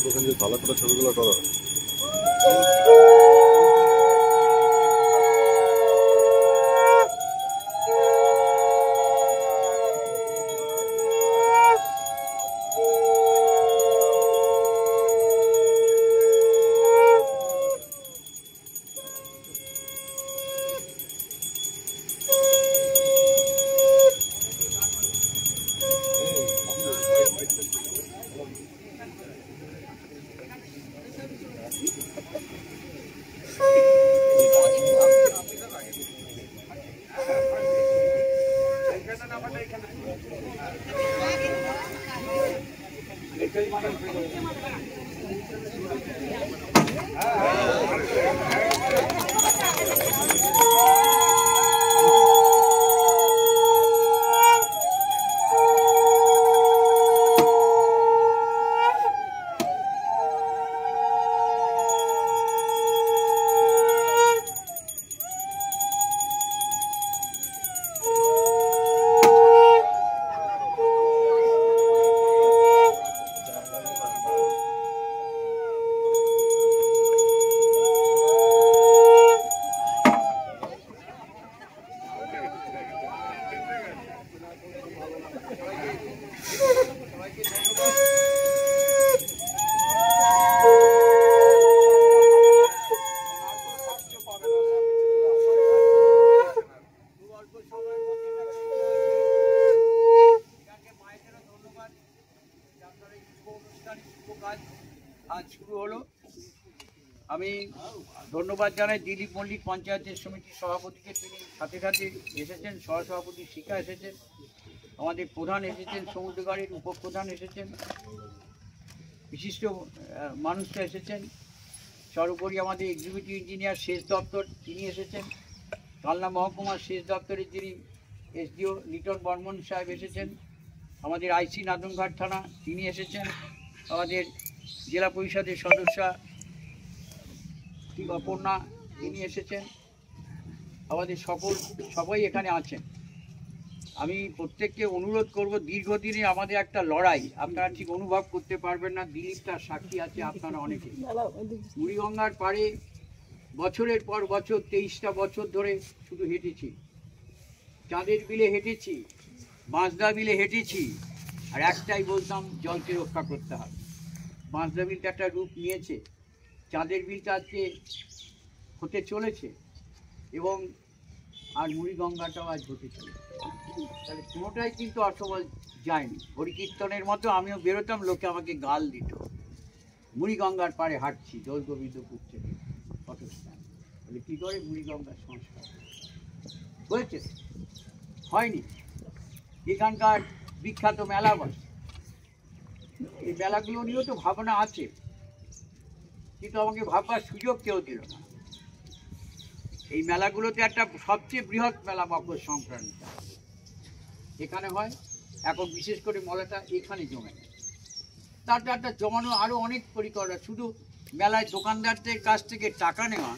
ওখানে যে ভালো করে ছবিগুলো করো। आज शुरू हलो আমি ধন্যবাদ জানাই দিলীপ মল্লিক পঞ্চায়েত সমিতির সভাপতিকে, তিনি সাথে সাথে এসেছেন, সহসভাপতি শিখা এসেছেন, আমাদের প্রধান এসেছেন, সমুদ্রগাড়ির উপপ্রধান এসেছেন, বিশিষ্ট মানুষরা এসেছেন, সর্বোপরি আমাদের এক্সিকিউটিভ ইঞ্জিনিয়ার সেচ দপ্তর তিনি এসেছেন, কালনা মহকুমার সেচ দপ্তরের যিনি এসডিও লিটন বর্মন সাহেব এসেছেন, আমাদের আইসি নাদনঘাট থানা তিনি এসেছেন, আমাদের জেলা পরিষদের সদস্যা অপর্ণা তিনি এসেছেন, আমাদের সবাই এখানে আছেন। আমি প্রত্যেককে অনুরোধ করব, দীর্ঘদিনে আমাদের একটা লড়াই, আপনারা ঠিক অনুভব করতে পারবেন না, দিলীপ তার সাক্ষী আছে আপনারা অনেকে। বুড়িগঙ্গার পাড়ে বছরের পর বছর 23টা বছর ধরে শুধু হেঁটেছি, চাঁদের বিলে হেঁটেছি, বাঁশদা বিলে হেঁটেছি, আর একটাই বলতাম জলকে রক্ষা করতে হবে। বাঁশদা বিলটা একটা রূপ নিয়েছে, চাঁদের বিলটা আজকে হতে চলেছে, এবং আর মুড়িগঙ্গাটাও আজ হতে চলেছে। তাহলে কোনোটাই কিন্তু অসফল যায়নি। হরিকীর্তনের মতো আমিও বেরোতাম, লোকে আমাকে গাল দিত, মুড়িগঙ্গার পাড়ে হাঁটছি দোলগোবিন্দ করছে ফটোস্থান, বলে কী করে মুড়িগঙ্গার সংস্কার হয়েছে? হয়নি। এখানকার বিখ্যাত মেলা বসে, এই মেলাগুলো নিয়েও তো ভাবনা আছে, কিন্তু আমাকে ভাববার সুযোগ কেউ দিল না। এই মেলাগুলোতে একটা সবচেয়ে বৃহৎ মেলা মকর সংক্রান্তি এখানে হয়, এখন বিশেষ করে মেলাটা এখানে জমে। তার একটা জমানো আরও অনেক পরিকল্পনা, শুধু মেলায় দোকানদারদের কাছ থেকে টাকা নেওয়া